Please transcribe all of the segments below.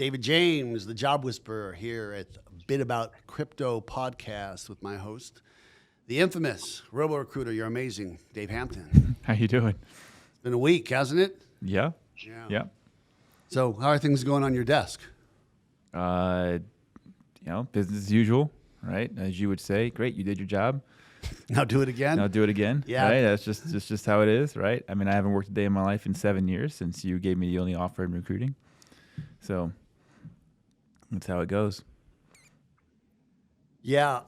David James, the Job Whisperer, here at Bit About Crypto podcast with my host, the infamous robo-recruiter. You're amazing, Dave Hampton. How you doing? It's been a week, hasn't it? Yeah. So how are things going on your desk? Business as usual, right? As you would say, great, you did your job. Now do it again? Now do it again. Yeah. Right? That's just how it is, right? I mean, I haven't worked a day in my life in 7 years since you gave me the only offer in recruiting. So that's how it goes. Yeah.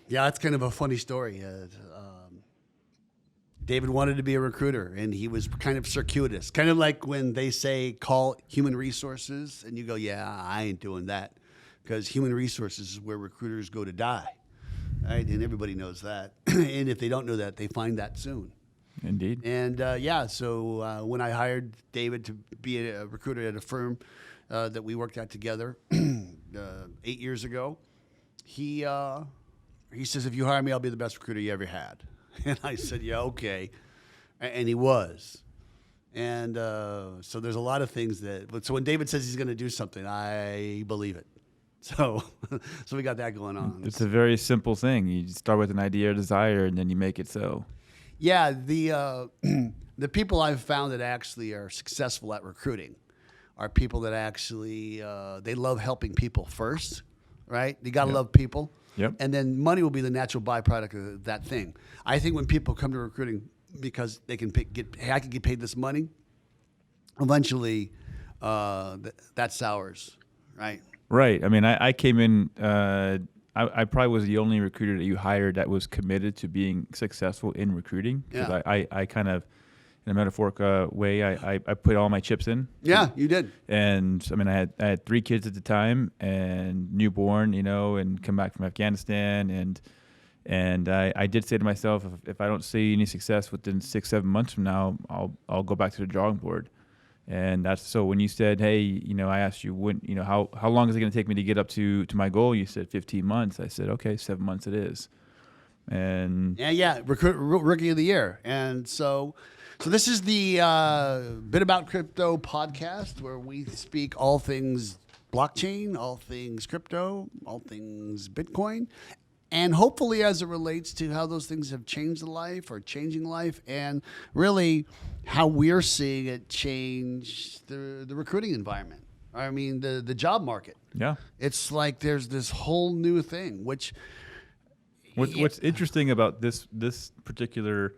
It's kind of a funny story. David wanted to be a recruiter, and he was kind of circuitous. Kind of like when they say call human resources, and you go, yeah, I ain't doing that. Because human resources is where recruiters go to die. Right? And everybody knows that. And if they don't know that, they find that soon. Indeed. And so when I hired David to be a recruiter at a firm that we worked at together 8 years ago, he says, if you hire me, I'll be the best recruiter you ever had. And I said, yeah, okay. And he was. And so there's a lot of things so when David says he's going to do something, I believe it. So we got that going on. It's a very simple thing. You start with an idea or desire, and then you make it so. Yeah, the people I've found that actually are successful at recruiting are people that actually they love helping people first, right? You got to love people. Yep. And then money will be the natural byproduct of that thing. I think when people come to recruiting because they can I can get paid this money, eventually that sours, right? Right. I mean, I came in, I probably was the only recruiter that you hired that was committed to being successful in recruiting. Because I kind of, in a metaphoric way, I put all my chips in. Yeah, you did. And I mean, I had 3 kids at the time and newborn, and come back from Afghanistan. And I did say to myself, if I don't see any success within 6-7 months from now, I'll go back to the drawing board. And that's so when you said, hey, I asked you how long is it going to take me to get up to my goal? You said 15 months. I said, okay, 7 months it is. And rookie of the year. And so this is the Bit About Crypto podcast where we speak all things blockchain, all things crypto, all things Bitcoin. And hopefully as it relates to how those things have changed life or changing life and really how we're seeing it change the recruiting environment. I mean, the job market. Yeah. It's like there's this whole new thing, which... What's interesting about this particular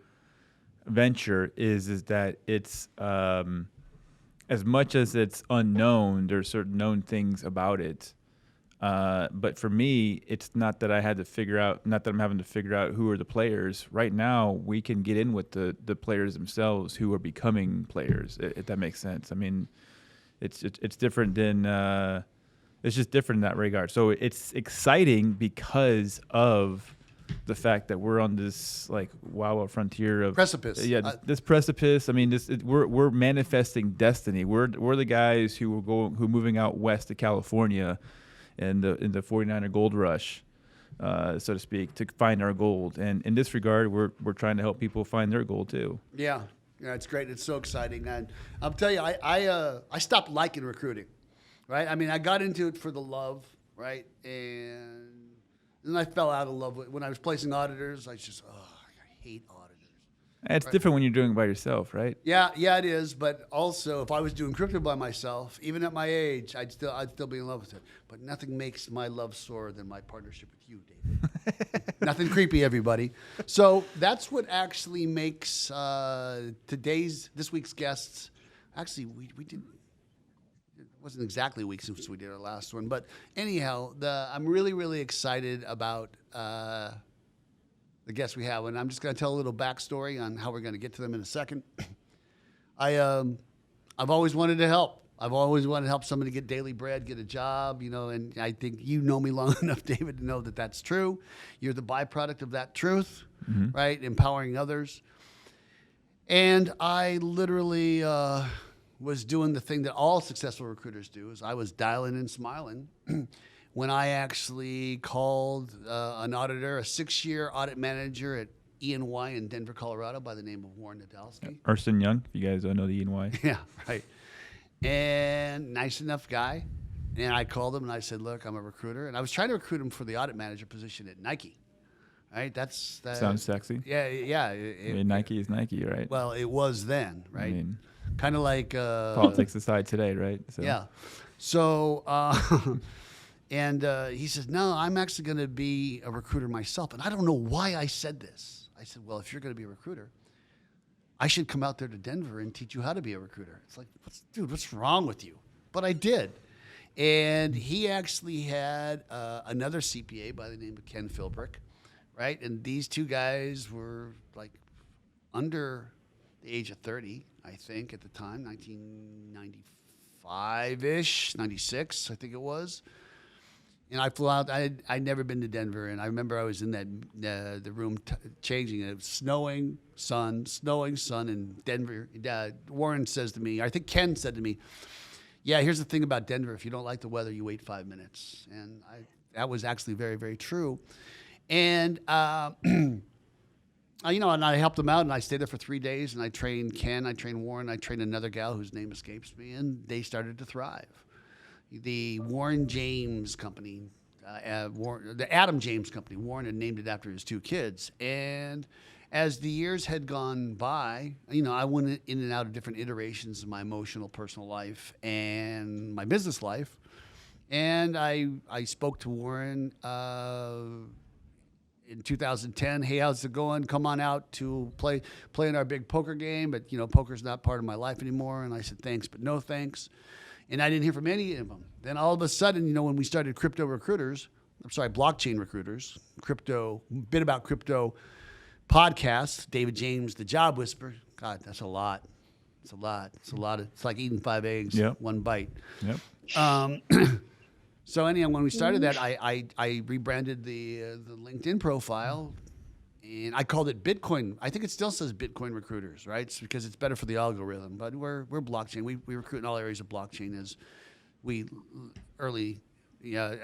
venture is that it's as much as it's unknown, there's certain known things about it. But for me, it's not that I'm having to figure out who are the players. Right now, we can get in with the players themselves who are becoming players, if that makes sense. I mean, it's different than it's just different in that regard. So it's exciting because of the fact that we're on this wild frontier of precipice. Yeah, this precipice. I mean, we're manifesting destiny. We're the guys who are moving out west to California. In the 49er gold rush, so to speak, to find our gold. And in this regard, we're trying to help people find their gold too. Yeah, it's great. It's so exciting. And I'll tell you, I stopped liking recruiting, right? I mean, I got into it for the love, right? And then I fell out of love with when I was placing auditors. I hate auditors. It's different when you're doing it by yourself, right? Yeah, it is. But also, if I was doing crypto by myself, even at my age, I'd still be in love with it. But nothing makes my love soar than my partnership with you, David. Nothing creepy, everybody. So that's what actually makes this week's guests. Actually, we did. It wasn't exactly a week since we did our last one, but anyhow, I'm really, really excited about. The guests we have, and I'm just going to tell a little backstory on how we're going to get to them in a second. I've always wanted to help. I've always wanted to help somebody get daily bread, get a job, and I think you know me long enough, David, to know that that's true. You're the byproduct of that truth, right? Empowering others. And I literally was doing the thing that all successful recruiters do, is I was dialing and smiling when I actually called an auditor, a 6-year audit manager at E&Y in Denver, Colorado by the name of Warren Nadolsky. Ernst & Young, if you guys don't know the E&Y. Yeah, right. and nice enough guy. And I called him and I said, look, I'm a recruiter. And I was trying to recruit him for the audit manager position at Nike. Right? That Sounds sexy. Yeah. I mean, Nike is Nike, right? Well, it was then, right? I mean, kind of like politics aside today, right? So. Yeah. So, and he says, no, I'm actually going to be a recruiter myself. And I don't know why I said this. I said, well, if you're going to be a recruiter, I should come out there to Denver and teach you how to be a recruiter. It's like, dude, what's wrong with you? But I did. And he actually had another CPA by the name of Ken Philbrick, right? And these two guys were like under the age of 30, I think, at the time, 1995-ish, 96, I think it was. And I flew out. I'd never been to Denver, and I remember I was in that the room changing. And it was snowing, sun, in Denver. Warren says to me, I think Ken said to me, yeah, here's the thing about Denver. If you don't like the weather, you wait 5 minutes. And that was actually very, very true. And, and I helped them out, and I stayed there for 3 days, and I trained Ken, I trained Warren, I trained another gal whose name escapes me, and they started to thrive. The Warren James Company, the Adam James Company, Warren had named it after his two kids. And as the years had gone by, I went in and out of different iterations of my emotional personal life and my business life. And I spoke to Warren in 2010. Hey, how's it going? Come on out to play in our big poker game. But, poker's not part of my life anymore. And I said, thanks, but no thanks. And I didn't hear from any of them. Then all of a sudden, when we started blockchain recruiters, bit about crypto podcasts, David James, The Job Whisperer. God, that's a lot. It's a lot. It's like eating 5 eggs, one bite. Yep. So anyhow, when we started that, I rebranded the LinkedIn profile, and I called it Bitcoin. I think it still says Bitcoin Recruiters, right? It's because it's better for the algorithm. But we're blockchain. We recruit in all areas of blockchain.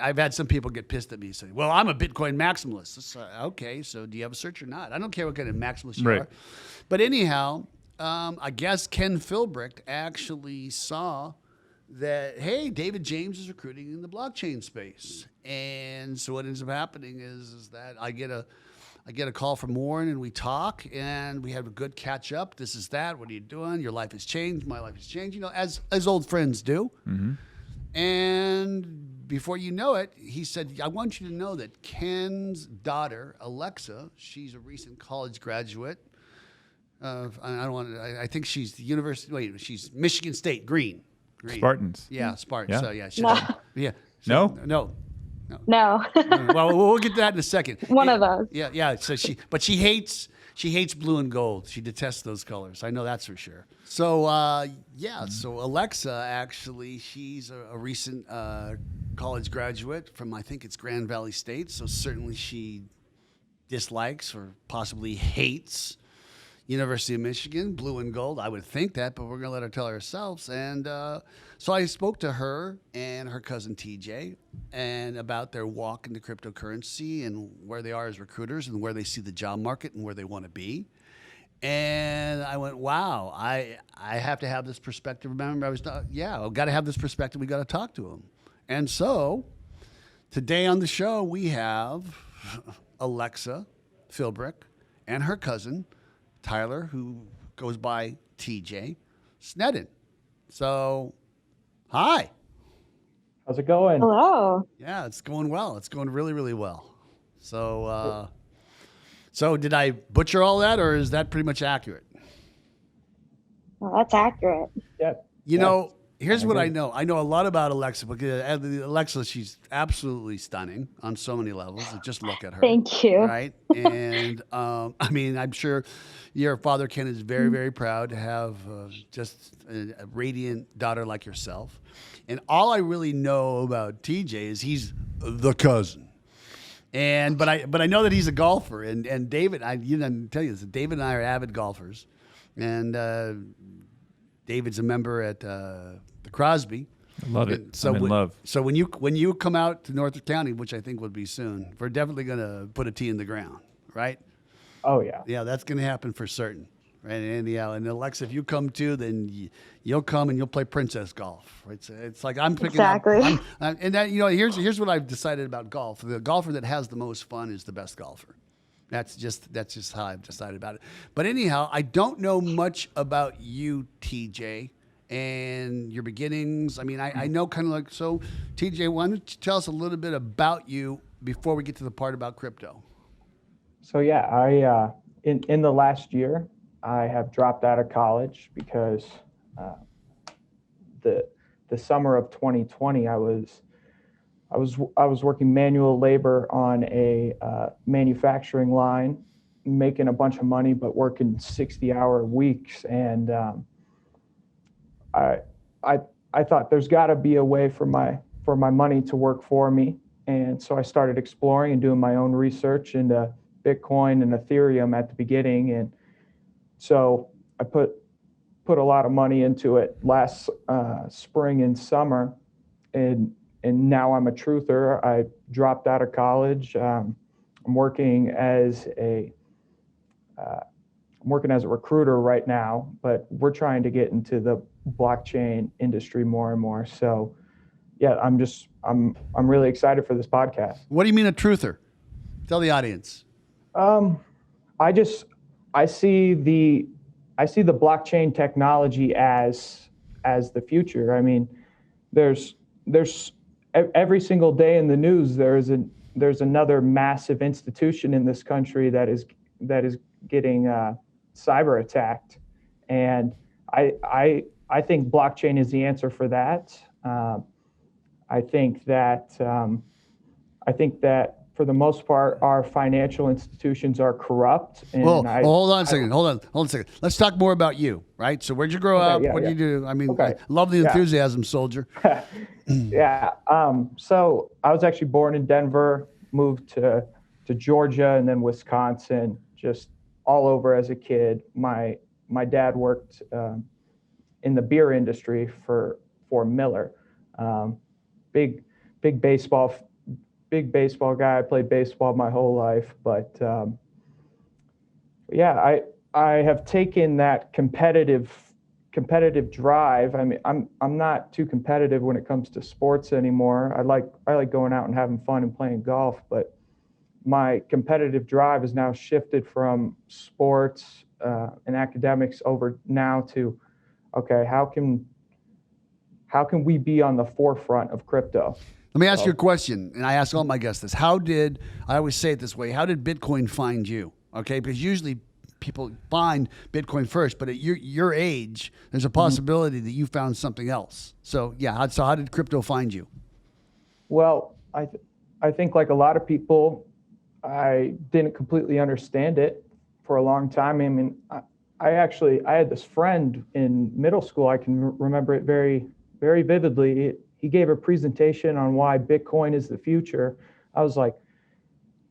I've had some people get pissed at me saying, well, I'm a Bitcoin maximalist. It's, okay, so do you have a search or not? I don't care what kind of maximalist you are. But anyhow, I guess Ken Philbrick actually saw that, hey, David James is recruiting in the blockchain space. And so what ends up happening is that I get a call from Warren, and we talk, and we have a good catch up. This is that. What are you doing? Your life has changed. My life has changed. As old friends do. Mm-hmm. And before you know it, he said, I want you to know that Ken's daughter, Alexa, she's a recent college graduate. I think she's the university. Wait, she's Michigan State, Green. Spartans. Yeah, Spartans. Yeah. So yeah, No. No. Well, we'll get to that in a second. One of those. Yeah. So she hates blue and gold. She detests those colors. I know that's for sure. So so Alexa, actually, she's a recent college graduate from, I think it's Grand Valley State. So certainly she dislikes or possibly hates University of Michigan, blue and gold. I would think that, but we're going to let her tell herself. And so I spoke to her and her cousin TJ and about their walk into cryptocurrency and where they are as recruiters and where they see the job market and where they want to be. And I went, wow, I have to have this perspective. Remember, I've got to have this perspective. We got to talk to them. And so today on the show, we have Alexa Philbrick and her cousin, Tyler, who goes by TJ Sneddon. So, hi. How's it going? Hello. Yeah, it's going well. It's going really, really well. So, so did I butcher all that, or is that pretty much accurate? Well, that's accurate. Yeah. Here's what I know. I know a lot about Alexa because Alexa, she's absolutely stunning on so many levels. Just look at her. Thank you. Right? And I'm sure your father, Ken, is very, very proud to have just a radiant daughter like yourself. And all I really know about TJ is he's the cousin. But I know that he's a golfer. And David, I didn't tell you this. David and I are avid golfers. And David's a member at the Crosby. I love it. So I'm in love. So when you come out to North County, which I think would be soon, we're definitely going to put a tee in the ground, right? Oh, yeah. Yeah, that's going to happen for certain. And Alexa, if you come too, then you'll come and you'll play princess golf. It's like I'm picking Exactly. up. And that here's what I've decided about golf. The golfer that has the most fun is the best golfer. That's just how I've decided about it. But anyhow, I don't know much about you, TJ, and your beginnings. I mean, I know kind of like, so TJ, why don't you tell us a little bit about you before we get to the part about crypto? So yeah, I in the last year, I have dropped out of college because the summer of 2020, I was working manual labor on a manufacturing line, making a bunch of money, but working 60-hour weeks. And I thought there's got to be a way for my money to work for me. And so I started exploring and doing my own research into Bitcoin and Ethereum at the beginning. And so I put a lot of money into it last spring and summer. And now I'm a truther. I dropped out of college. I'm working as a recruiter right now, but we're trying to get into the blockchain industry more and more. So, yeah, I'm really excited for this podcast. What do you mean a truther? Tell the audience. I see the blockchain technology as the future. I mean, there's every single day in the news there's another massive institution in this country that is getting cyber attacked, and I think blockchain is the answer for that. I think that for the most part, our financial institutions are corrupt. And hold on a second. Let's talk more about you, right? So where'd you grow up? What do you do? I mean, I love the enthusiasm, soldier. Yeah. So I was actually born in Denver, moved to Georgia and then Wisconsin, just all over as a kid. My dad worked in the beer industry for Miller. Big baseball guy. I played baseball my whole life, but I have taken that competitive drive. I mean, I'm not too competitive when it comes to sports anymore. I like going out and having fun and playing golf, but my competitive drive has now shifted from sports and academics over now to, okay, how can we be on the forefront of crypto? Let me ask you a question, and I ask all my guests this. I always say it this way, how did Bitcoin find you? Okay, because usually people find Bitcoin first, but at your age, there's a possibility that you found something else. So yeah, how did crypto find you? Well, I think like a lot of people, I didn't completely understand it for a long time. I mean, I had this friend in middle school. I can remember it very, very vividly. He gave a presentation on why Bitcoin is the future. I was like,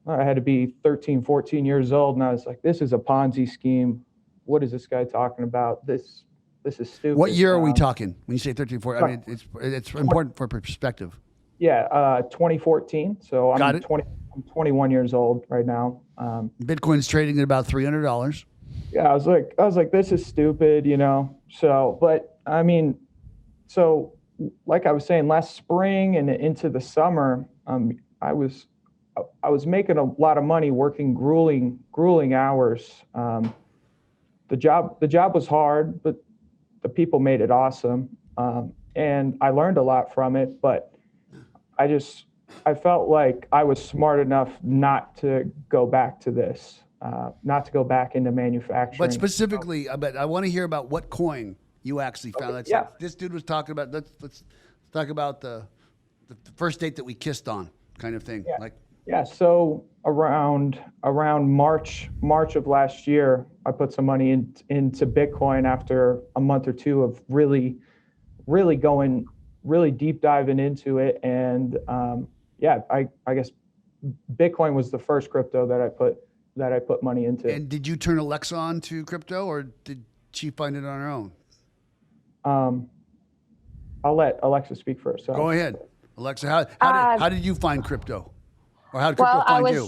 I had to be 13, 14 years old. And I was like, this is a Ponzi scheme. What is this guy talking about? This is stupid. What year are we talking when you say 13, 14? I mean, it's important for perspective. Yeah, 2014. So I'm 21 years old right now. Bitcoin's trading at about $300. Yeah, I was like, this is stupid, you know? So, but I mean, so like I was saying, last spring and into the summer, I was making a lot of money working grueling hours. The job was hard, but the people made it awesome. And I learned a lot from it, but I felt like I was smart enough not to go back to this, not to go back into manufacturing. But specifically, I want to hear about what coin you actually found. Okay, yeah. This dude was talking about, let's talk about the first date that we kissed on kind of thing. Yeah. So around March of last year, I put some money into Bitcoin after a month or two of really deep diving into it. And I guess Bitcoin was the first crypto that I put money into. And did you turn Alexa on to crypto, or did she find it on her own? I'll let Alexa speak first. So. Go ahead, Alexa. How did you find crypto, or how did crypto find you?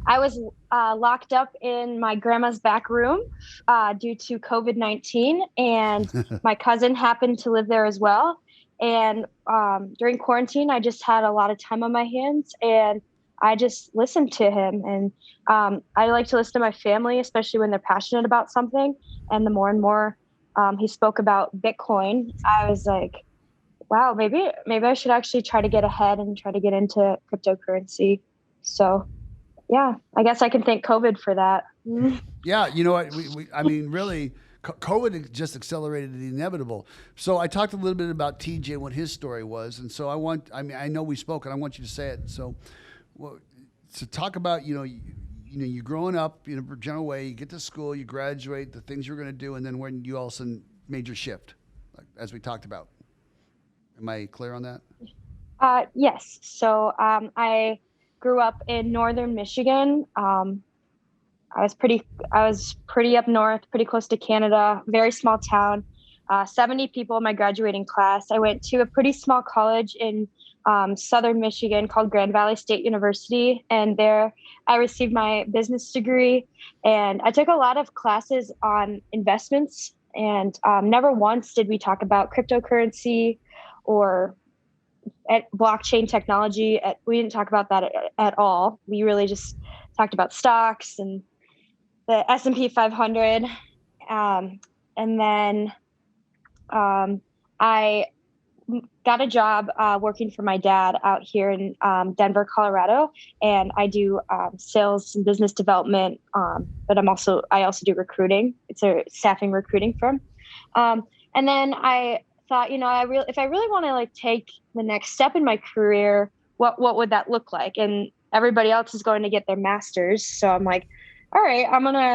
I was locked up in my grandma's back room due to COVID-19, and my cousin happened to live there as well. And during quarantine, I just had a lot of time on my hands, and I just listened to him. And I like to listen to my family, especially when they're passionate about something. And the more and more he spoke about Bitcoin, I was like, wow, maybe I should actually try to get ahead and try to get into cryptocurrency. So, yeah, I guess I can thank COVID for that. Yeah, you know what? I mean, really, COVID just accelerated the inevitable. So I talked a little bit about TJ, what his story was, and so I know we spoke, and I want you to say it. So, to talk about, you're growing up in a general way, you get to school, you graduate, the things you're going to do, and then when you all of a sudden made your shift, like, as we talked about. Am I clear on that? Yes. So I grew up in northern Michigan. I was pretty up north, pretty close to Canada, very small town, 70 people in my graduating class. I went to a pretty small college in southern Michigan called Grand Valley State University. And there I received my business degree. And I took a lot of classes on investments. And never once did we talk about cryptocurrency or at blockchain technology. We didn't talk about that at all. We really just talked about stocks and the S&P 500. And then I got a job working for my dad out here in Denver, Colorado, and I do sales and business development. But I also do recruiting. It's a staffing recruiting firm. And then I thought, if I really want to like take the next step in my career, what would that look like? And everybody else is going to get their master's. So I'm like, all right,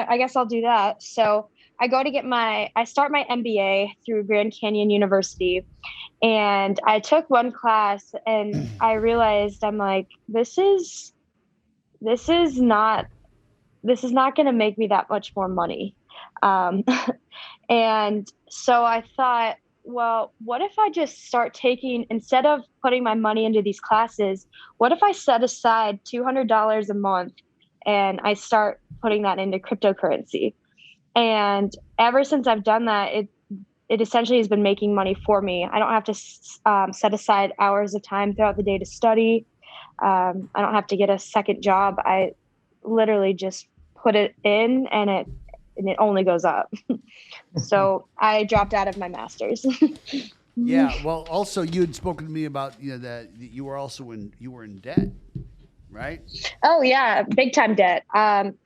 I guess I'll do that. So I start my MBA through Grand Canyon University, and I took one class and I realized I'm like, this is not going to make me that much more money. And so I thought, well, what if I just start taking, instead of putting my money into these classes, what if I set aside $200 a month and I start putting that into cryptocurrency? And ever since I've done that, it essentially has been making money for me. I don't have to set aside hours of time throughout the day to study. I don't have to get a second job. I literally just put it in and it only goes up. So I dropped out of my master's. Yeah. Well, also you had spoken to me about, that you were in debt, right? Oh yeah. Big time debt.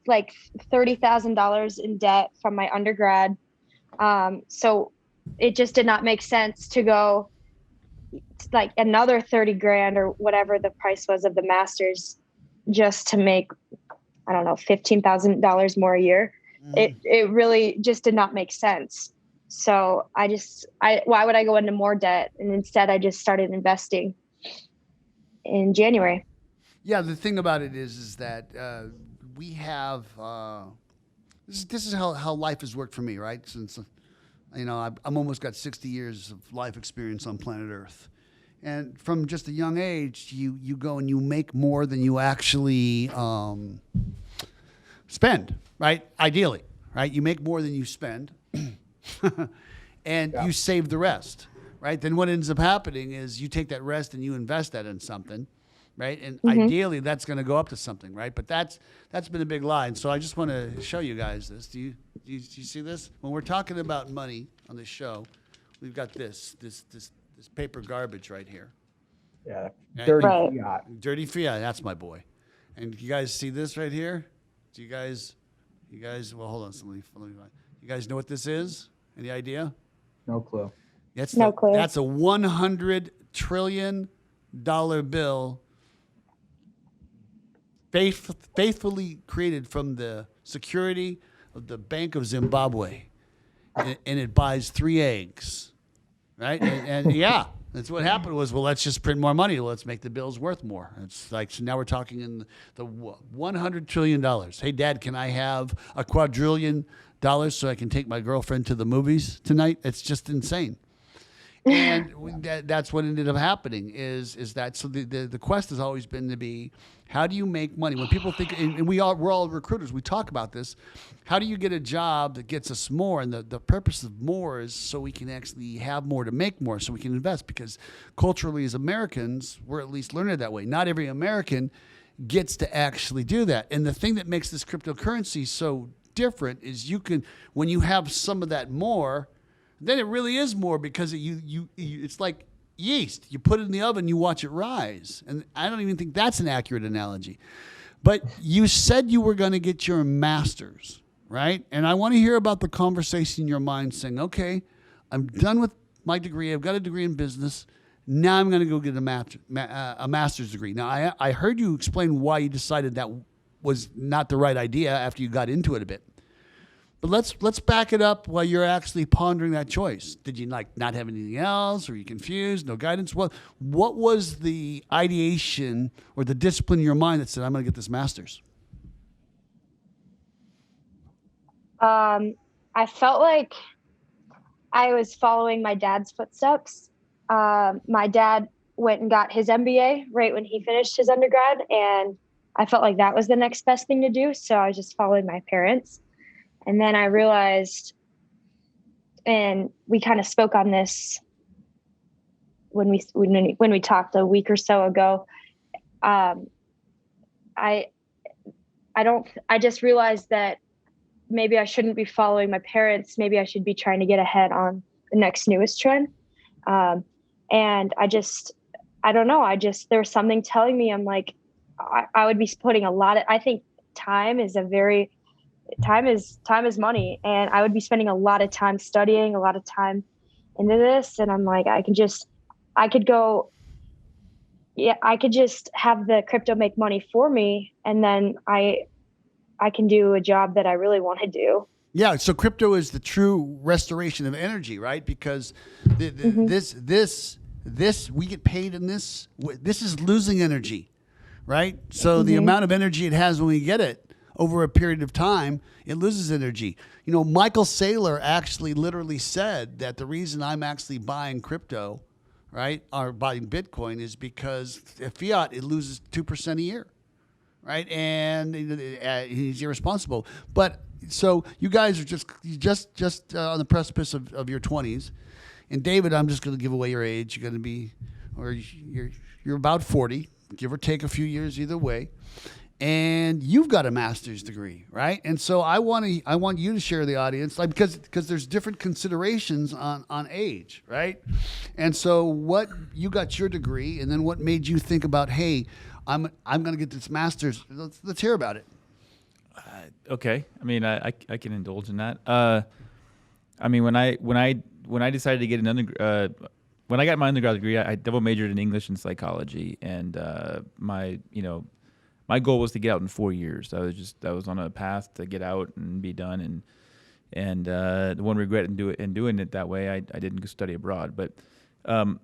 Like $30,000 in debt from my undergrad. So it just did not make sense to go like another 30 grand or whatever the price was of the master's just to make, I don't know, $15,000 more a year. It really just did not make sense. So why would I go into more debt? And instead I just started investing in January. Yeah. The thing about it is that we have, this is how life has worked for me, right? Since, I'm almost got 60 years of life experience on planet Earth. And from just a young age, you go and you make more than you actually spend, right? Ideally, right? You make more than you spend and you save the rest, right? Then what ends up happening is you take that rest and you invest that in something, right? And ideally that's going to go up to something, right? But that's been a big lie. And so I just want to show you guys this. Do you see this? When we're talking about money on this show, we've got this paper garbage right here. Yeah, And dirty Right. fiat. dirty fiat. That's my boy. And you guys see this right here? Do you guys? Well, hold on. You guys know what this is? Any idea? No clue. No clue. That's a $100 trillion bill, faithfully created from the security of the Bank of Zimbabwe, and it buys 3 eggs, right? And yeah, that's what happened was, well, let's just print more money. Let's make the bills worth more. It's like, so now we're talking in the $100 trillion. Hey, Dad, can I have a $250 so I can take my girlfriend to the movies tonight? It's just insane. And that's what ended up happening is that so the quest has always been to be, how do you make money when people think, and we're all recruiters, we talk about this, how do you get a job that gets us more? And the purpose of more is so we can actually have more to make more, so we can invest, because culturally as Americans we're at least learning it that way. Not every American gets to actually do that. And the thing that makes this cryptocurrency so different is you can, when you have some of that more, then it really is more, because it's like yeast. You put it in the oven, you watch it rise. And I don't even think that's an accurate analogy. But you said you were going to get your master's, right? And I want to hear about the conversation in your mind saying, okay, I'm done with my degree. I've got a degree in business. Now I'm going to go get a master's degree. Now, I heard you explain why you decided that was not the right idea after you got into it a bit. But let's back it up while you're actually pondering that choice. Did you not have anything else? Or are you confused? No guidance? What was the ideation or the discipline in your mind that said, I'm going to get this master's? I felt like I was following my dad's footsteps. My dad went and got his MBA right when he finished his undergrad, and I felt like that was the next best thing to do. So I was just following my parents. And then I realized, and we kind of spoke on this when we talked a week or so ago. I just realized that maybe I shouldn't be following my parents. Maybe I should be trying to get ahead on the next newest trend. And I don't know. There was something telling me, I'm like, I would be putting I think time is money, and I would be spending a lot of time studying, a lot of time into this. And I'm like, I could just have the crypto make money for me. And then I can do a job that I really want to do. Yeah. So crypto is the true restoration of energy, right? Because this we get paid in this. This is losing energy, right? So the amount of energy it has when we get it over a period of time, it loses energy. You know, Michael Saylor actually literally said that the reason I'm actually buying crypto, right, or buying Bitcoin, is because fiat, it loses 2% a year, right? And he's irresponsible. But so you guys are just on the precipice of your 20s. And David, I'm just going to give away your age. You're going to be, or you're about 40, give or take a few years either way. And you've got a master's degree, right? And so I want you to share the audience, like, because there's different considerations on age, right? And so what you got your degree, and then what made you think about, hey, I'm going to get this master's? Let's hear about it. Okay, I mean, I can indulge in that. I mean, when I decided to get when I got my undergrad degree, I double majored in English and psychology, and my goal was to get out in 4 years. I was on a path to get out and be done, and the one regret in doing it that way, I didn't go study abroad. But I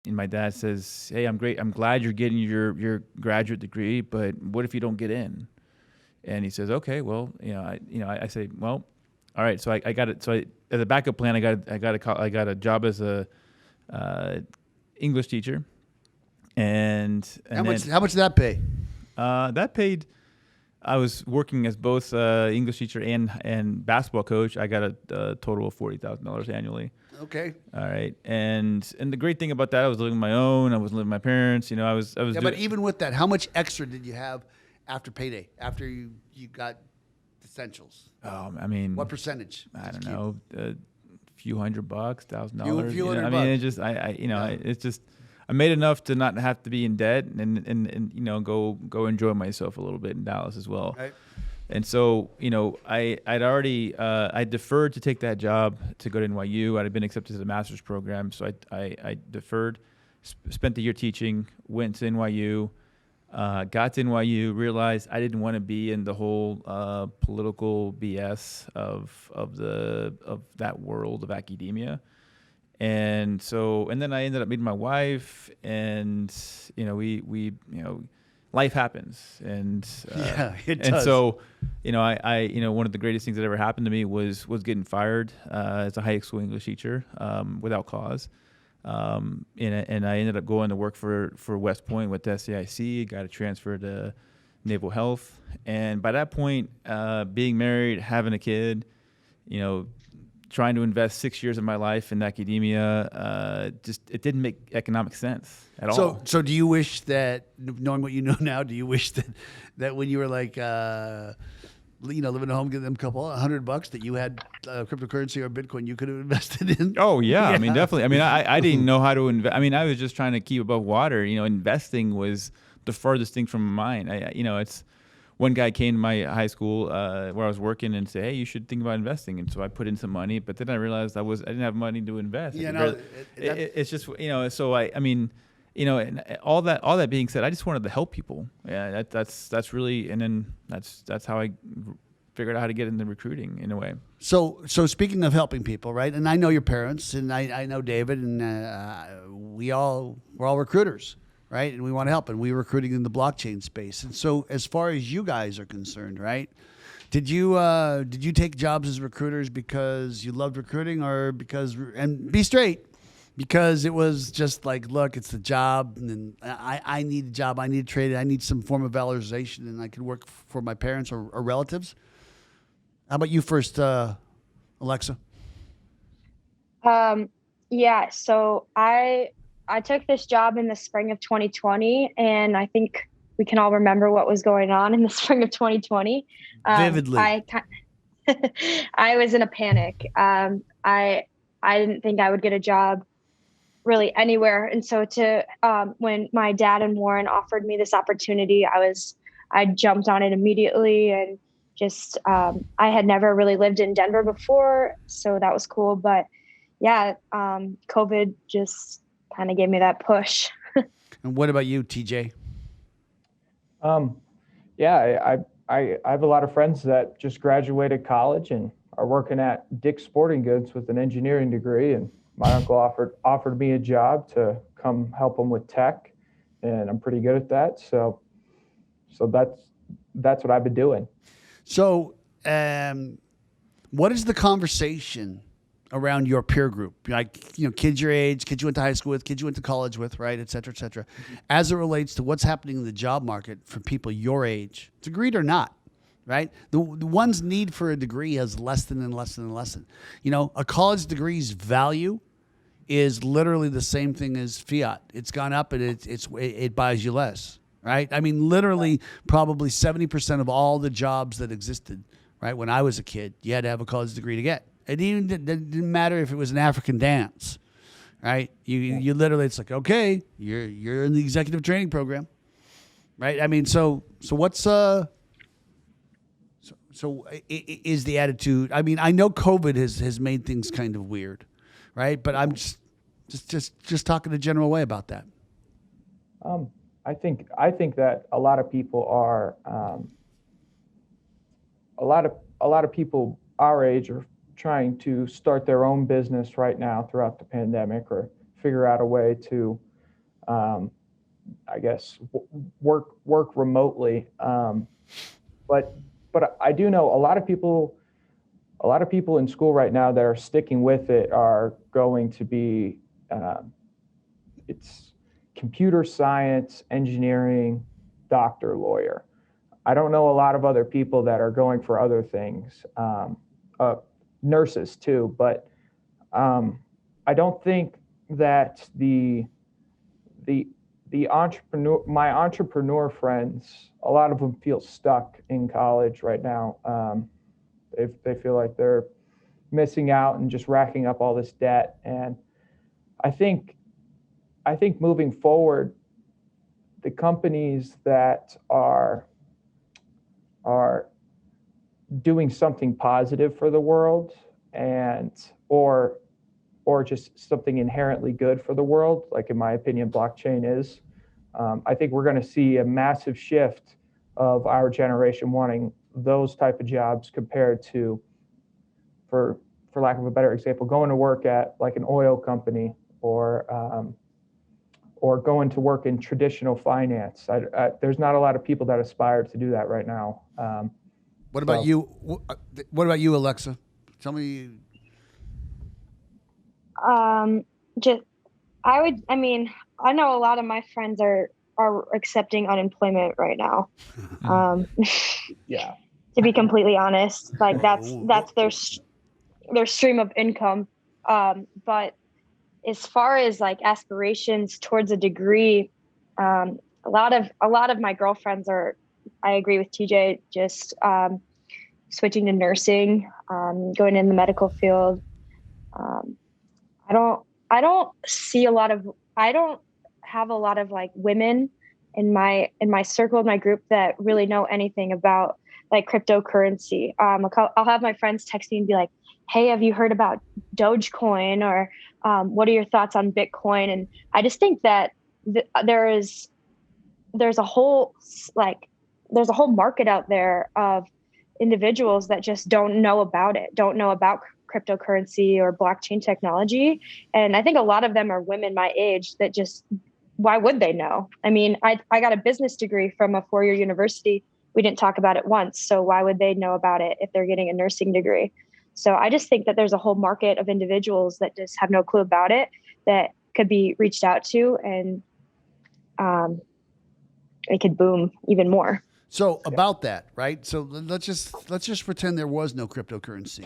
And my dad says, "Hey, I'm glad you're getting your graduate degree, but what if you don't get in?" And he says, "Okay, well, I say, well, all right." So I got it. So as a backup plan, I got a job as a English teacher, and how much did that pay? That paid I was working as both English teacher and basketball coach. I got a total of $40,000 annually. Okay. All right, and the great thing about that, I was living on my own. I was living with my parents. I was. Yeah, but even with that, how much extra did you have after payday? After you got essentials? I mean, What percentage? I don't know, a few $100, $1,000. Few $100 I mean, it just, it's just, I made enough to not have to be in debt and go enjoy myself a little bit in Dallas as well. Right. And so, I'd already, I deferred to take that job to go to NYU. I'd been accepted to the master's program. So I deferred, spent the year teaching, went to NYU, got to NYU, realized I didn't want to be in the whole political BS of that world of academia. And then I ended up meeting my wife, and we life happens, and Yeah, it and does. so I one of the greatest things that ever happened to me was getting fired as a high school English teacher without cause. And I ended up going to work for West Point with SAIC, got a transfer to Naval Health. And by that point, being married, having a kid, trying to invest 6 years of my life in academia, it didn't make economic sense at all. So do you wish that, knowing what you know now, do you wish that when you were like, living at home, getting them a couple $100 that you had cryptocurrency or Bitcoin you could have invested in? Oh yeah. Yeah. I mean, definitely. I mean, I didn't know how to invest. I mean, I was just trying to keep above water. Investing was the farthest thing from my mind. It's one guy came to my high school where I was working and said, "Hey, you should think about investing." And so I put in some money, but then I realized I didn't have money to invest. Yeah, It's just So and all that being said, I just wanted to help people. Yeah, that's really, and then that's how I figured out how to get into recruiting in a way. So speaking of helping people, right? And I know your parents, and I know David, and we're all recruiters, right? And we want to help, and we're recruiting in the blockchain space. And so, as far as you guys are concerned, right? Did you take jobs as recruiters because you loved recruiting, or and be straight, because it was just like, look, it's the job, and I need a job, I need to trade it, I need some form of valorization, and I can work for my parents or relatives? How about you first, Alexa? Yeah, so I took this job in the spring of 2020, and I think we can all remember what was going on in the spring of 2020. Vividly. I was in a panic. I didn't think I would get a job really anywhere, and so when my dad and Warren offered me this opportunity, I jumped on it immediately, and just I had never really lived in Denver before, so that was cool. But yeah, COVID just kind of gave me that push. And what about you, TJ? Yeah, I have a lot of friends that just graduated college and are working at Dick's Sporting Goods with an engineering degree, and my uncle offered me a job to come help him with tech, and I'm pretty good at that. So that's what I've been doing. So, what is the conversation around your peer group? Like, kids your age, kids you went to high school with, kids you went to college with, right, et cetera, as it relates to what's happening in the job market for people your age, degreed or not, right? The one's need for a degree has lessened and lessened and lessened. A college degree's value is literally the same thing as fiat. It's gone up, and it buys you less. Right? I mean, literally, probably 70% of all the jobs that existed, right, when I was a kid, you had to have a college degree to get. It didn't matter if it was an African dance, right? You literally, it's like, okay, you're in the executive training program, right? I mean, so what's is the attitude? I mean, I know COVID has made things kind of weird, right? But I'm just talking a general way about that. I think that a lot of people are a lot of people our age are trying to start their own business right now throughout the pandemic, or figure out a way to I guess work remotely. But I do know a lot of people in school right now that are sticking with it are going to be it's computer science, engineering, doctor, lawyer. I don't know a lot of other people that are going for other things, nurses too, but I don't think that my entrepreneur friends, a lot of them feel stuck in college right now. They feel like they're missing out and just racking up all this debt. And I think moving forward, the companies that are doing something positive for the world or just something inherently good for the world, like in my opinion, blockchain is. I think we're going to see a massive shift of our generation wanting those type of jobs compared to, for lack of a better example, going to work at like an oil company or going to work in traditional finance. There's not a lot of people that aspire to do that right now. What about you? What about you, Alexa? Tell me. I know a lot of my friends are accepting unemployment right now. Yeah. To be completely honest, like that's their stream of income. But as far as like aspirations towards a degree, a lot of my girlfriends are, I agree with TJ, just switching to nursing, going in the medical field. I don't have a lot of like women in my circle, in my group that really know anything about like cryptocurrency. I'll have my friends text me and be like, "Hey, have you heard about Dogecoin?" Or "What are your thoughts on Bitcoin?" And I just think that there's a whole market out there of individuals that just don't know about cryptocurrency or blockchain technology. And I think a lot of them are women my age that just, why would they know? I mean, I got a business degree from a 4-year university. We didn't talk about it once. So why would they know about it if they're getting a nursing degree? So I just think that there's a whole market of individuals that just have no clue about it that could be reached out to, and it could boom even more. So about that, right? So let's just pretend there was no cryptocurrency,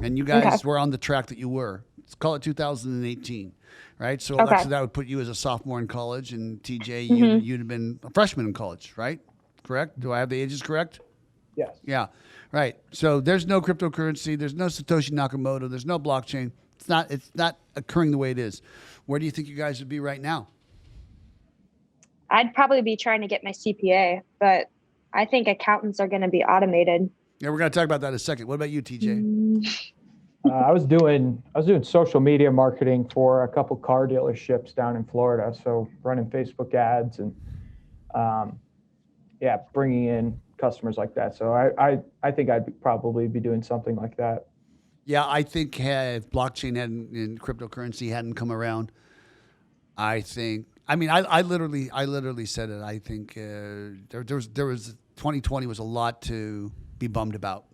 and you guys were on the track that you were. Let's call it 2018, right? So Alexa, that would put you as a sophomore in college, and TJ, you'd have been a freshman in college, right? Correct? Do I have the ages correct? Yes. Yeah. Right. So there's no cryptocurrency. There's no Satoshi Nakamoto. There's no blockchain. It's not occurring the way it is. Where do you think you guys would be right now? I'd probably be trying to get my CPA, but I think accountants are going to be automated. Yeah, we're going to talk about that in a second. What about you, TJ? I was doing social media marketing for a couple car dealerships down in Florida. So running Facebook ads and bringing in customers like that. So I think I'd probably be doing something like that. Yeah, I think if blockchain and cryptocurrency hadn't come around, I literally said it. I think there was 2020 was a lot to be bummed about,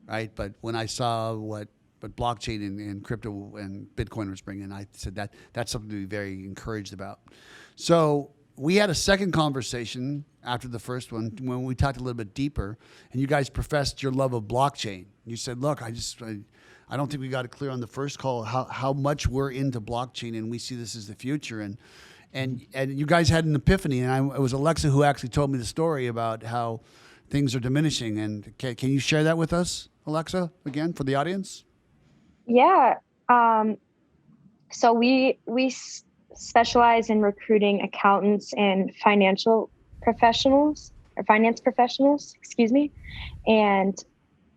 right? But when I saw what blockchain and crypto and Bitcoin was bringing, I said that's something to be very encouraged about. So we had a second conversation after the first one when we talked a little bit deeper, and you guys professed your love of blockchain. You said, "Look, I don't think we got it clear on the first call how much we're into blockchain, and we see this as the future." And you guys had an epiphany, and it was Alexa who actually told me the story about how things are diminishing. And can you share that with us, Alexa, again for the audience? Yeah. So we specialize in recruiting accountants and finance professionals, excuse me. And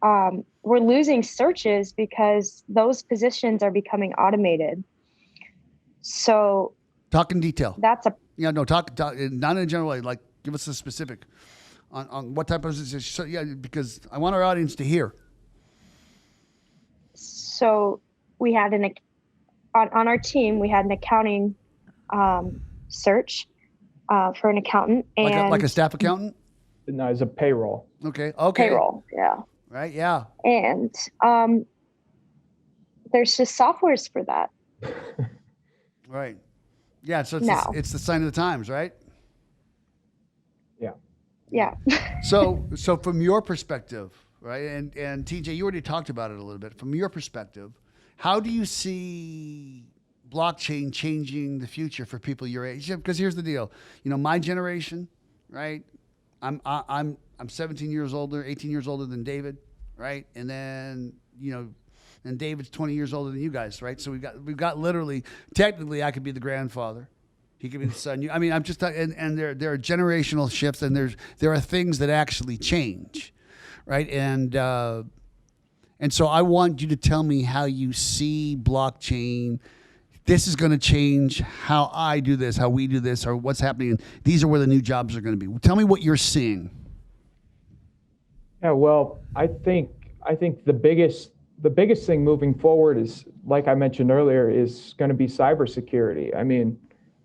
we're losing searches because those positions are becoming automated. So talk in detail. Talk not in a general way. Like, give us a specific on what type of position. So, yeah, because I want our audience to hear. So we had on our team, we had an accounting search for an accountant, and like a staff accountant. No, it's a payroll. Okay. Payroll, yeah. Right. Yeah. And there's just softwares for that. Right. Yeah. So it's the sign of the times, right? Yeah. Yeah. So from your perspective, right? And TJ, you already talked about it a little bit. From your perspective, how do you see blockchain changing the future for people your age? Because here's the deal. My generation, right? I'm 17 years older, 18 years older than David, right? And then, and David's 20 years older than you guys, right? So we've got literally, technically, I could be the grandfather. He could be the son. I'm just, and there are generational shifts, and there are things that actually change, right? And so I want you to tell me how you see blockchain. This is going to change how I do this, how we do this, or what's happening. And these are where the new jobs are going to be. Tell me what you're seeing. Yeah, well, I think the biggest thing moving forward is, like I mentioned earlier, is going to be cybersecurity. I mean,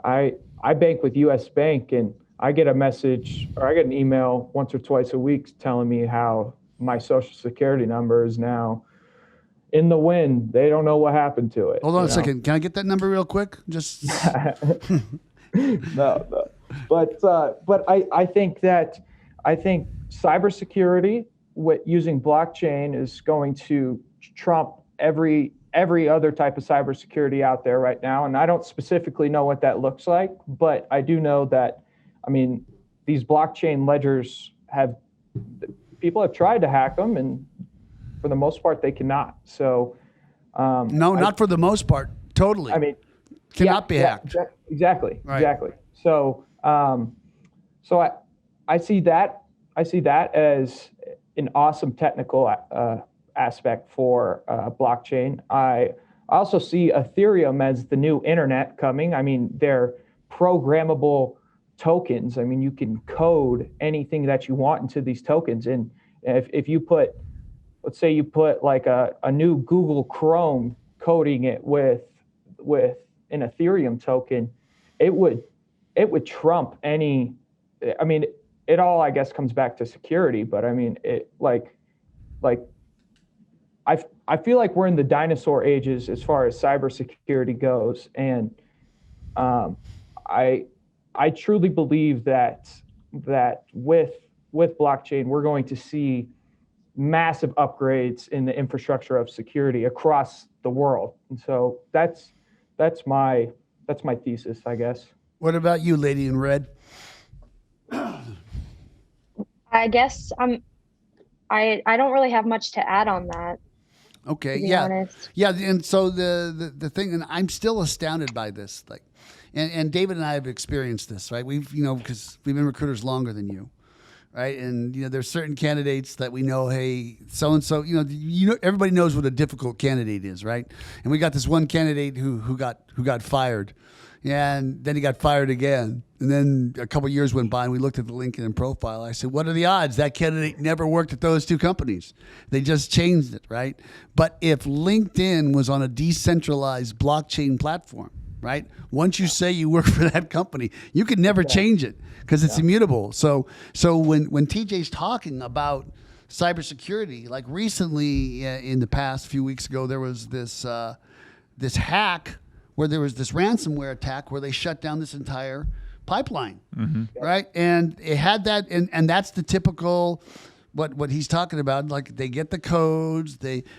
I bank with U.S. Bank, and I get a message or I get an email once or twice a week telling me how my social security number is now in the wind. They don't know what happened to it. Hold on a second. Can I get that number real quick? Just no. But I think cybersecurity using blockchain is going to trump every other type of cybersecurity out there right now. And I don't specifically know what that looks like, but I do know that, these blockchain ledgers people have tried to hack them, and for the most part, they cannot. So, not for the most part. Totally. Cannot be hacked. Exactly. Right. Exactly. So, I see that as an awesome technical aspect for blockchain. I also see Ethereum as the new internet coming. They're programmable tokens. You can code anything that you want into these tokens. And if you put, let's say you put like a new Google Chrome, coding it with an Ethereum token, it would trump any. It all, I guess, comes back to security, but I feel like we're in the dinosaur ages as far as cybersecurity goes, and I truly believe that with blockchain we're going to see massive upgrades in the infrastructure of security across the world, and so that's my thesis, I guess. What about you, lady in red? I guess I don't really have much to add on that. Okay. To be Yeah. honest. Yeah. And so the thing, and I'm still astounded by this, and David and I have experienced this, right? We've, because we've been recruiters longer than you, right? And, there's certain candidates that we know, hey, so-and-so, everybody knows what a difficult candidate is, right? And we got this one candidate who got fired, and then he got fired again. And then a couple of years went by, and we looked at the LinkedIn profile. I said, what are the odds? That candidate never worked at those two companies. They just changed it, right? But if LinkedIn was on a decentralized blockchain platform, right? Once you say you work for that company, you can never change it because it's immutable. So when TJ's talking about cybersecurity, like recently in the past few weeks ago, there was this hack where there was this ransomware attack where they shut down this entire pipeline, right? And it had that, and that's the typical what he's talking about. Like, they get the codes,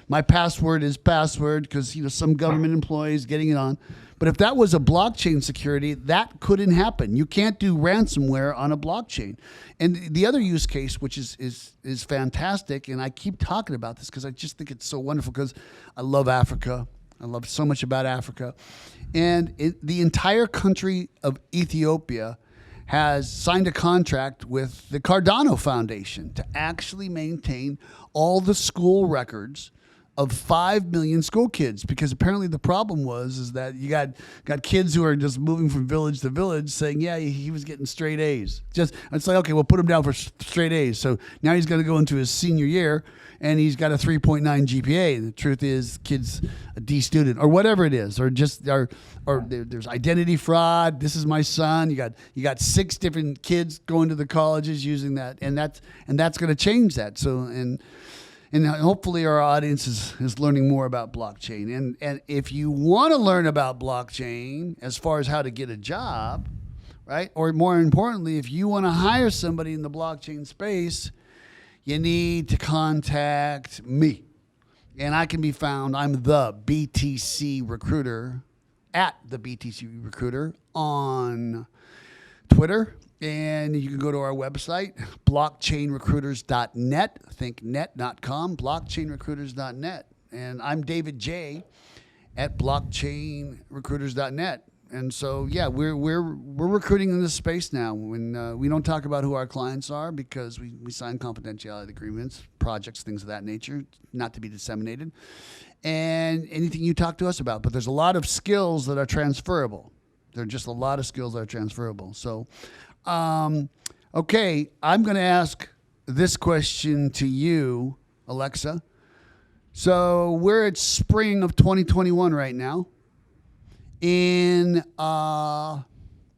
my password is password because some government employees getting it on. But if that was a blockchain security, that couldn't happen. You can't do ransomware on a blockchain. And the other use case, which is fantastic, and I keep talking about this because I just think it's so wonderful, because I love Africa. I love so much about Africa. And the entire country of Ethiopia has signed a contract with the Cardano Foundation to actually maintain all the school records of 5 million school kids, because apparently the problem is that you got kids who are just moving from village to village saying, yeah, he was getting straight A's. It's like, okay, we'll put him down for straight A's. So now he's going to go into his senior year and he's got a 3.9 GPA. And the truth is, kid's a D student or whatever it is, or there's identity fraud. This is my son. You got 6 different kids going to the colleges using that, and that's going to change that. So and hopefully our audience is learning more about blockchain. And if you want to learn about blockchain as far as how to get a job, right? Or more importantly, if you want to hire somebody in the blockchain space, you need to contact me. And I can be found, I'm the BTC Recruiter, at the BTC Recruiter on Twitter. And you can go to our website, blockchainrecruiters.net. Think net, not com, blockchainrecruiters.net. And I'm David J. at blockchainrecruiters.net. And so, yeah, we're recruiting in this space now. When we don't talk about who our clients are because we sign confidentiality agreements, projects, things of that nature, not to be disseminated, and anything you talk to us about. But there's a lot of skills that are transferable. There are just a lot of skills that are transferable. So, okay, I'm going to ask this question to you, Alexa. So we're at spring of 2021 right now. In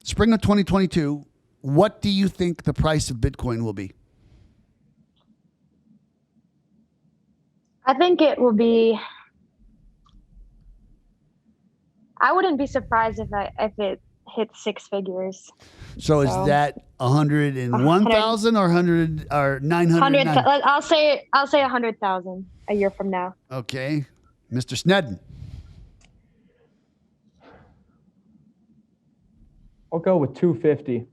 spring of 2022, what do you think the price of Bitcoin will be? I think it will be. I wouldn't be surprised if it hit six figures. So is that 101,000 or 100 or 900? I'll say 100,000 a year from now. Okay, Mr. Snedden. I'll go with 250.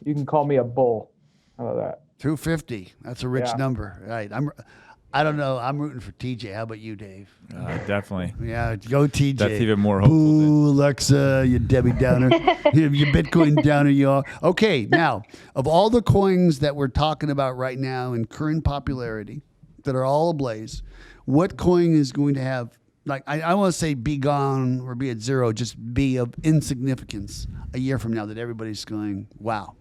You can call me a bull. How about that? 250. That's a rich number, right? I don't know. I'm rooting for TJ. How about you, Dave? Definitely. Yeah, go TJ. That's even more hopeful. Boo, Alexa, you Debbie Downer. You Bitcoin downer, you are. Okay, now, of all the coins that we're talking about right now in current popularity that are all ablaze, what coin is going to have, like, I want to say be gone or be at zero, just be of insignificance a year from now that everybody's going, wow?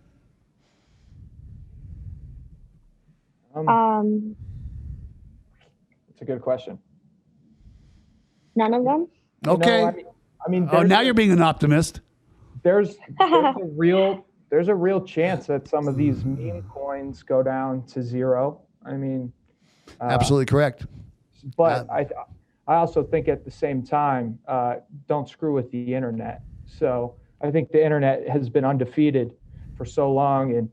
It's a good question. None of them? Okay. I mean, now you're being an optimist. There's a real chance that some of these meme coins go down to zero. I mean, Absolutely correct. But I also think at the same time, don't screw with the internet. So I think the internet has been undefeated for so long, and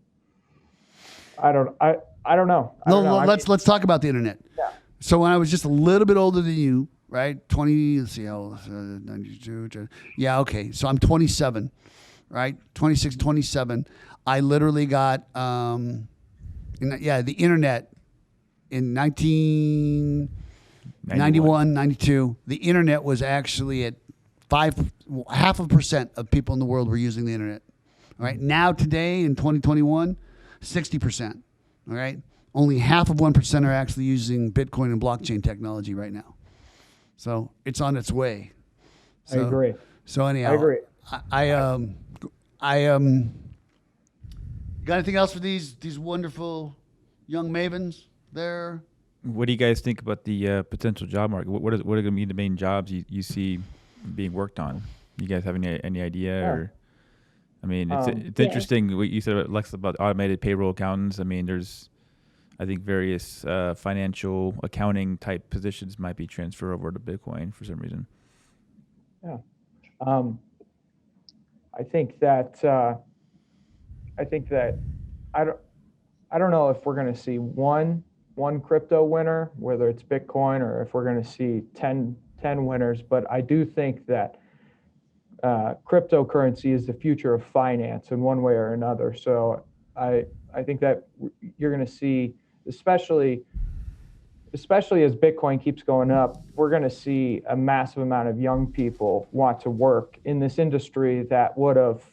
I don't know. Let's talk about the internet. Yeah. So when I was just a little bit older than you, right? 20, let's see how, 92. Yeah, okay. So I'm 27, right? 26, 27. I literally got, the internet in 1991, 92. The internet was actually at 0.5% of people in the world were using the internet. All right. Now, today in 2021, 60%. All right. Only 0.5% are actually using Bitcoin and blockchain technology right now. So it's on its way. So, I agree. So anyhow, I agree. I got anything else for these wonderful young mavens there? What do you guys think about the potential job market? What are going to be the main jobs you see being worked on? You guys have any idea? Yeah. Or I mean, it's interesting what you said, Lex, about automated payroll accountants. I mean, there's, I think, various financial accounting type positions might be transferred over to Bitcoin for some reason. Yeah. I think that I don't know if we're going to see one crypto winner, whether it's Bitcoin, or if we're going to see 10 winners, but I do think that cryptocurrency is the future of finance in one way or another. So I think that you're going to see, especially as Bitcoin keeps going up, we're going to see a massive amount of young people want to work in this industry that would have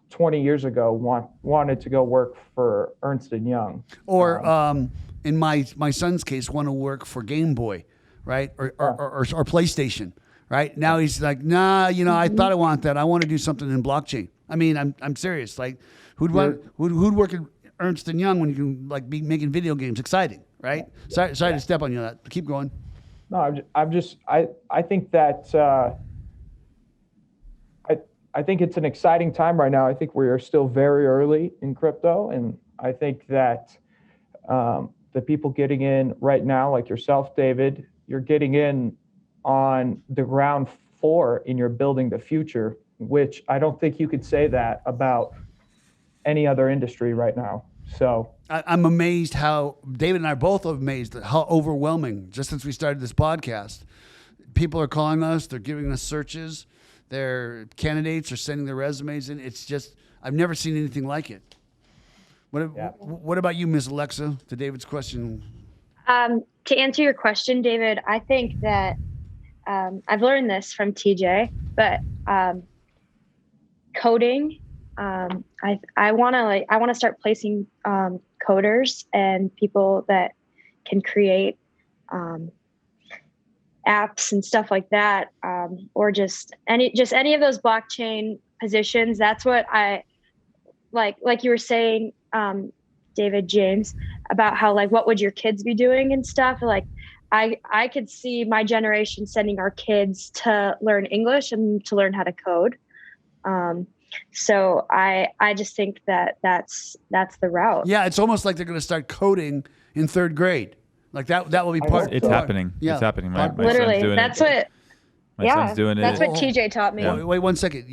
20 years ago wanted to go work for Ernst & Young. Or in my son's case, want to work for Game Boy, right? Or PlayStation, right? Now he's like, nah, I thought I want that. I want to do something in blockchain. I mean, I'm serious. Like, who'd work at Ernst & Young when you can like be making video games? Exciting, right? Sorry to step on you. That. Keep going. No, I think that I think it's an exciting time right now. I think we are still very early in crypto, and I think that the people getting in right now, like yourself, David, you're getting in on the ground floor and you're building the future, which I don't think you could say that about any other industry right now. So I'm amazed how David and I are both amazed at how overwhelming, just since we started this podcast, people are calling us, they're giving us searches, their candidates are sending their resumes in. It's just, I've never seen anything like it. What about you, Miss Alexa, to David's question? To answer your question, David, I think that I've learned this from TJ, but coding, I want to start placing coders and people that can create apps and stuff like that, or just any of those blockchain positions. That's what I like you were saying, David James, about how like what would your kids be doing and stuff. Like I could see my generation sending our kids to learn English and to learn how to code. So I just think that that's the route. Yeah, it's almost like they're going to start coding in third grade. Like that will be part. It's happening. Yeah. It's happening. My Literally, son's doing that's it. what. My son's doing That's it. what TJ taught me. Wait 1 second.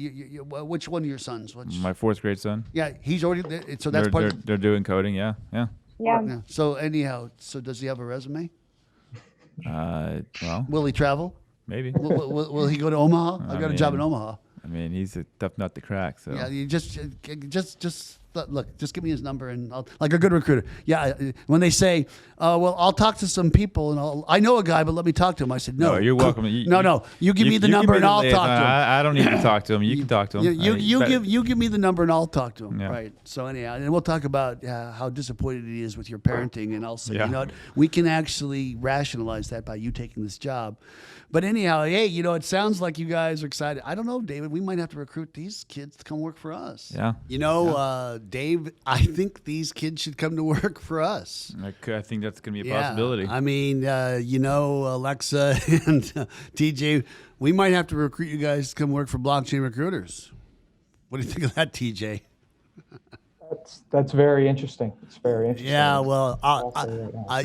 Which one of your sons? My 4th grade son. Yeah, he's already. So that's part. They're doing coding. Yeah. Yeah. So anyhow, so does he have a resume? Well, Will he travel? maybe. Will he go to Omaha? I got a job in Omaha. I mean, he's a tough nut to crack. So Yeah, you just look. Just give me his number, and I'll, like a good recruiter. Yeah, when they say, "Well, I'll talk to some people," and I know a guy, but let me talk to him. I said, "No, you're welcome. No, you give me the number, and I'll talk to him." I don't need to talk to him. You can talk to him. You give me the number, and I'll talk to him. Yeah. Right. So anyhow, and we'll talk about how disappointed he is with your parenting, and I'll say, Yeah. you know what, we can actually rationalize that by you taking this job. But anyhow, hey, it sounds like you guys are excited. I don't know, David. We might have to recruit these kids to come work for us. Yeah. Dave, I think these kids should come to work for us. I think that's going to be a possibility. I mean, Alexa and TJ, we might have to recruit you guys to come work for Blockchain Recruiters. What do you think of that, TJ? That's very interesting. It's very interesting. Yeah, well,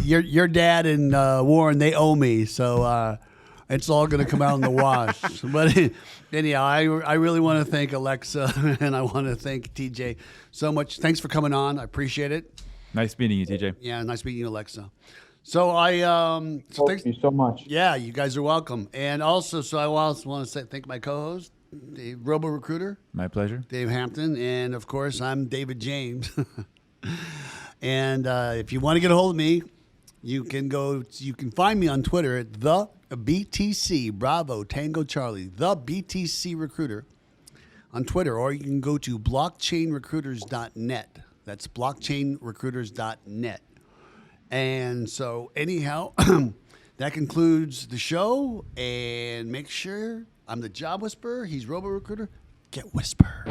your dad and Warren, they owe me, so it's all going to come out in the wash. But anyhow, I really want to thank Alexa and I want to thank TJ so much. Thanks for coming on. I appreciate it. Nice meeting you, TJ. Yeah, nice meeting you, Alexa. So Thank you so much. Yeah, you guys are welcome. And also, I also want to thank my co-host, the Robo Recruiter, My pleasure. Dave Hampton, and of course, I'm David James. And if you want to get a hold of me, you can find me on Twitter at the BTC Bravo Tango Charlie, the BTC Recruiter on Twitter, or you can go to blockchainrecruiters.net. That's blockchainrecruiters.net. And so anyhow, that concludes the show. And make sure I'm the Job Whisperer. He's Robo Recruiter. Get Whisper.